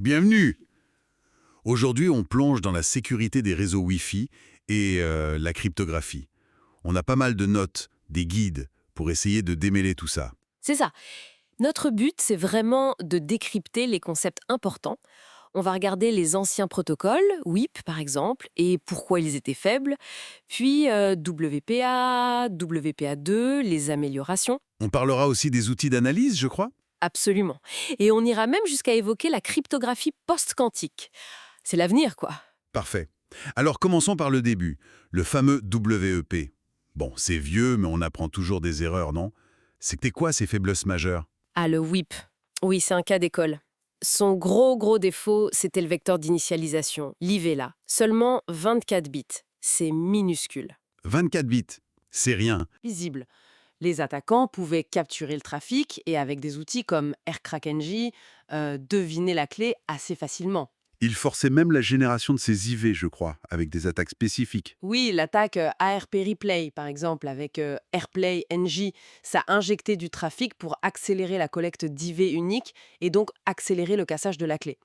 Bienvenue! Aujourd'hui, on plonge dans la sécurité des réseaux Wi-Fi et la cryptographie. On a pas mal de notes, des guides, pour essayer de démêler tout ça. C'est ça. Notre but, c'est vraiment de décrypter les concepts importants. On va regarder les anciens protocoles, WIP par exemple, et pourquoi ils étaient faibles, puis WPA, WPA2, les améliorations. On parlera aussi des outils d'analyse, je crois? Absolument. Et on ira même jusqu'à évoquer la cryptographie post-quantique. C'est l'avenir, quoi. Parfait. Alors commençons par le début, le fameux WEP. Bon, c'est vieux, mais on apprend toujours des erreurs, non? C'était quoi ces faiblesses majeures? Ah, le WIP. Oui, c'est un cas d'école. Son gros défaut, c'était le vecteur d'initialisation, l'IV là. Seulement 24 bits. C'est minuscule. 24 bits, c'est rien. Visible. Les attaquants pouvaient capturer le trafic et avec des outils comme AirCrackNG, deviner la clé assez facilement. Il forçait même la génération de ces IV, je crois, avec des attaques spécifiques. Oui, l'attaque ARP Replay, par exemple, avec AirPlay NG, ça injectait du trafic pour accélérer la collecte d'IV unique et donc accélérer le cassage de la clé.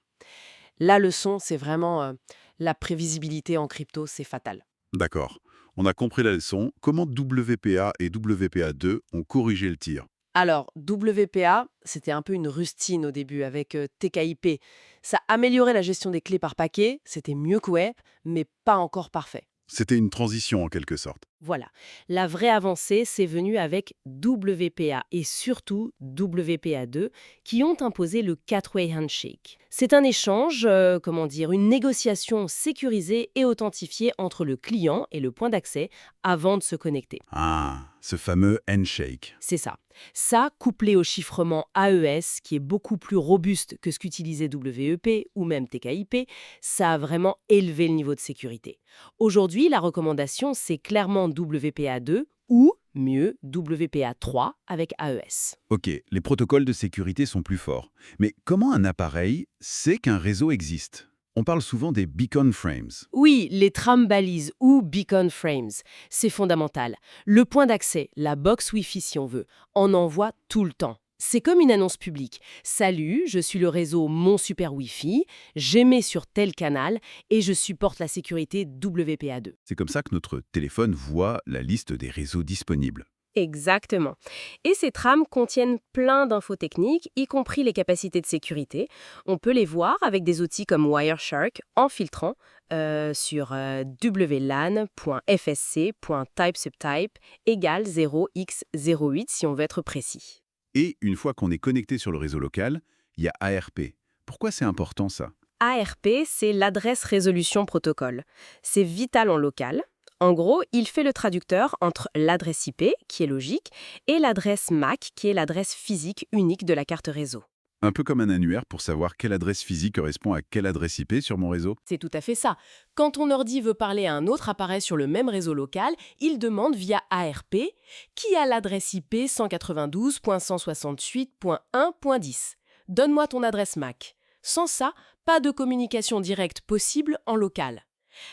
La leçon, c'est vraiment la prévisibilité en crypto, c'est fatal. D'accord. On a compris la leçon. Comment WPA et WPA2 ont corrigé le tir? Alors, WPA, c'était un peu une rustine au début avec TKIP. Ça améliorait la gestion des clés par paquet, c'était mieux que Web, mais pas encore parfait. C'était une transition en quelque sorte. Voilà. La vraie avancée, c'est venu avec WPA et surtout WPA2 qui ont imposé le Gateway Handshake. C'est un échange, une négociation sécurisée et authentifiée entre le client et le point d'accès avant de se connecter. Ah, ce fameux handshake. C'est ça. Ça, couplé au chiffrement AES, qui est beaucoup plus robuste que ce qu'utilisait WEP ou même TKIP, ça a vraiment élevé le niveau de sécurité. Aujourd'hui, la recommandation, c'est clairement WPA2 ou, mieux, WPA3 avec AES. Ok, les protocoles de sécurité sont plus forts. Mais comment un appareil sait qu'un réseau existe? On parle souvent des beacon frames. Oui, les trames balises ou beacon frames, c'est fondamental. Le point d'accès, la box Wi-Fi si on veut, en envoie tout le temps. C'est comme une annonce publique. Salut, je suis le réseau Mon Super Wi-Fi, j'émets sur tel canal et je supporte la sécurité WPA2. C'est comme ça que notre téléphone voit la liste des réseaux disponibles. Exactement. Et ces trames contiennent plein d'infos techniques, y compris les capacités de sécurité. On peut les voir avec des outils comme Wireshark en filtrant sur wlan.fsc.type/subtype égale 0x08 si on veut être précis. Et une fois qu'on est connecté sur le réseau local, il y a ARP. Pourquoi c'est important ça? ARP, c'est l'adresse résolution protocole. C'est vital en local. En gros, il fait le traducteur entre l'adresse IP, qui est logique, et l'adresse MAC, qui est l'adresse physique unique de la carte réseau. Un peu comme un annuaire pour savoir quelle adresse physique correspond à quelle adresse IP sur mon réseau. C'est tout à fait ça. Quand ton ordi veut parler à un autre appareil sur le même réseau local, il demande via ARP qui a l'adresse IP 192.168.1.10. Donne-moi ton adresse MAC. Sans ça, pas de communication directe possible en local.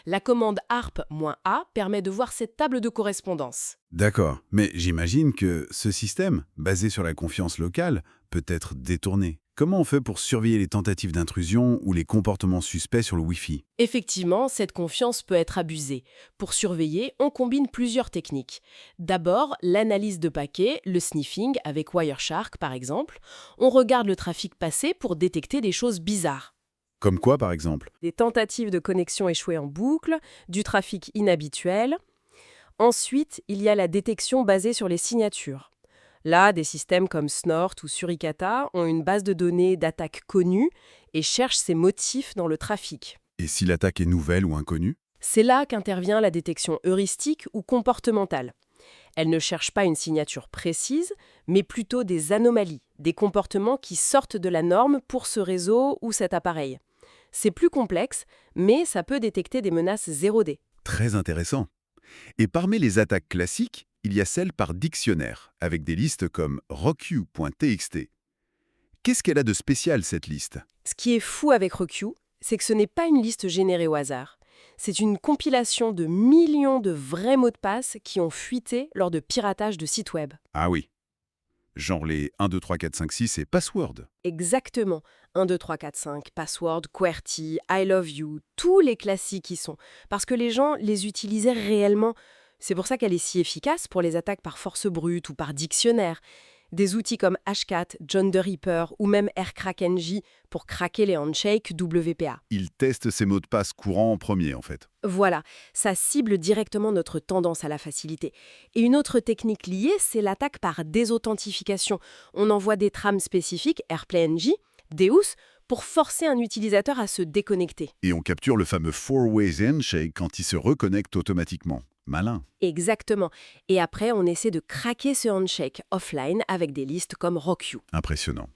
La commande ARP-A permet de voir cette table de correspondance. D'accord, mais j'imagine que ce système, basé sur la confiance locale, peut être détourné. Comment on fait pour surveiller les tentatives d'intrusion ou les comportements suspects sur le Wi-Fi? Effectivement, cette confiance peut être abusée. Pour surveiller, on combine plusieurs techniques. D'abord, l'analyse de paquets, le sniffing avec Wireshark par exemple. On regarde le trafic passé pour détecter des choses bizarres. Comme quoi, par exemple? Des tentatives de connexion échouées en boucle, du trafic inhabituel. Ensuite, il y a la détection basée sur les signatures. Là, des systèmes comme Snort ou Suricata ont une base de données d'attaques connues et cherchent ces motifs dans le trafic. Et si l'attaque est nouvelle ou inconnue? C'est là qu'intervient la détection heuristique ou comportementale. Elle ne cherche pas une signature précise, mais plutôt des anomalies, des comportements qui sortent de la norme pour ce réseau ou cet appareil. C'est plus complexe, mais ça peut détecter des menaces 0D. Très intéressant. Et parmi les attaques classiques, il y a celles par dictionnaire, avec des listes comme rockyou.txt. Qu'est-ce qu'elle a de spécial, cette liste? Ce qui est fou avec Rockyu, c'est que ce n'est pas une liste générée au hasard. C'est une compilation de millions de vrais mots de passe qui ont fuité lors de piratage de sites web. Ah oui. genre les 1, 2, 3, 4, 5, 6 et password. Exactement. 1, 2, 3, 4, 5, password, QWERTY, I love you, tous les classiques y sont. Parce que les gens les utilisaient réellement. C'est pour ça qu'elle est si efficace pour les attaques par force brute ou par dictionnaire. Des outils comme Hashcat, John the Ripper ou même AirCrackNG pour craquer les handshakes WPA. Il teste ses mots de passe courants en premier, en fait. Voilà, ça cible directement notre tendance à la facilité. Et une autre technique liée, c'est l'attaque par désauthentification. On envoie des trames spécifiques, AirPlayNG, Deus, pour forcer un utilisateur à se déconnecter. Et on capture le fameux four-way handshake quand il se reconnecte automatiquement. Malin. Exactement. Et après, on essaie de craquer ce handshake offline avec des listes comme RockYou. Impressionnant.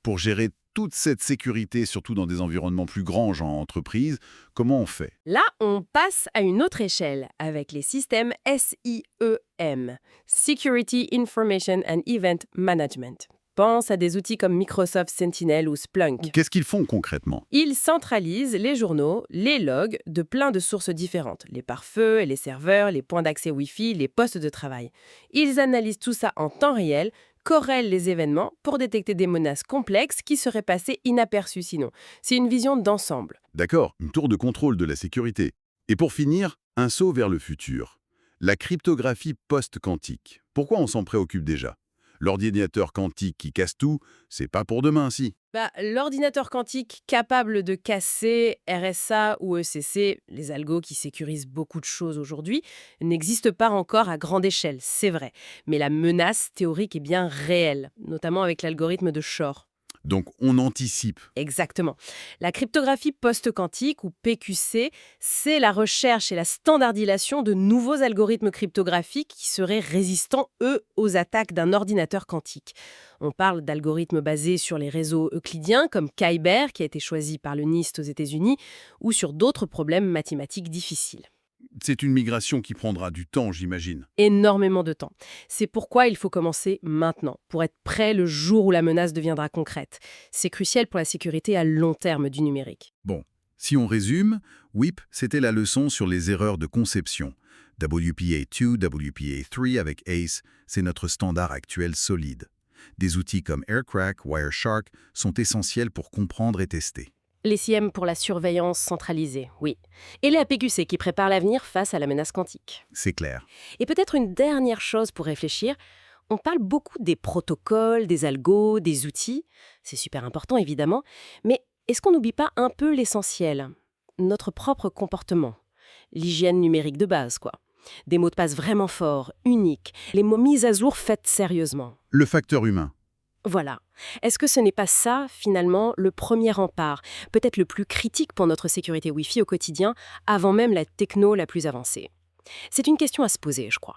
Pour gérer toute cette sécurité, surtout dans des environnements plus grands, genre entreprise, comment on fait? Là, on passe à une autre échelle avec les systèmes SIEM, Security Information and Event Management. Pense à des outils comme Microsoft Sentinel ou Splunk. Qu'est-ce qu'ils font concrètement? Ils centralisent les journaux, les logs de plein de sources différentes, les pare-feux et les serveurs, les points d'accès Wi-Fi, les postes de travail. Ils analysent tout ça en temps réel, corrèlent les événements pour détecter des menaces complexes qui seraient passées inaperçues sinon. C'est une vision d'ensemble. D'accord, une tour de contrôle de la sécurité. Et pour finir, un saut vers le futur. La cryptographie post-quantique. Pourquoi on s'en préoccupe déjà? L'ordinateur quantique qui casse tout, c'est pas pour demain, si. L'ordinateur quantique capable de casser RSA ou ECC, les algos qui sécurisent beaucoup de choses aujourd'hui, n'existe pas encore à grande échelle, c'est vrai. Mais la menace théorique est bien réelle, notamment avec l'algorithme de Shor. Donc on anticipe. Exactement. La cryptographie post-quantique, ou PQC, c'est la recherche et la standardisation de nouveaux algorithmes cryptographiques qui seraient résistants, eux, aux attaques d'un ordinateur quantique. On parle d'algorithmes basés sur les réseaux euclidiens, comme Kyber, qui a été choisi par le NIST aux États-Unis, ou sur d'autres problèmes mathématiques difficiles. C'est une migration qui prendra du temps, j'imagine. Énormément de temps. C'est pourquoi il faut commencer maintenant, pour être prêt le jour où la menace deviendra concrète. C'est crucial pour la sécurité à long terme du numérique. Bon, si on résume, WIP, c'était la leçon sur les erreurs de conception. WPA2, WPA3 avec ACE, c'est notre standard actuel solide. Des outils comme AirCrack, Wireshark sont essentiels pour comprendre et tester. Les SIEM pour la surveillance centralisée, oui. Et les APQC qui préparent l'avenir face à la menace quantique. C'est clair. Et peut-être une dernière chose pour réfléchir, on parle beaucoup des protocoles, des algos, des outils. C'est super important évidemment, mais est-ce qu'on n'oublie pas un peu l'essentiel? Notre propre comportement. L'hygiène numérique de base, quoi. Des mots de passe vraiment forts, uniques, les mots mis à jour faites sérieusement. Le facteur humain. Voilà. Est-ce que ce n'est pas ça, finalement, le premier rempart, peut-être le plus critique pour notre sécurité Wi-Fi au quotidien, avant même la techno la plus avancée? C'est une question à se poser, je crois.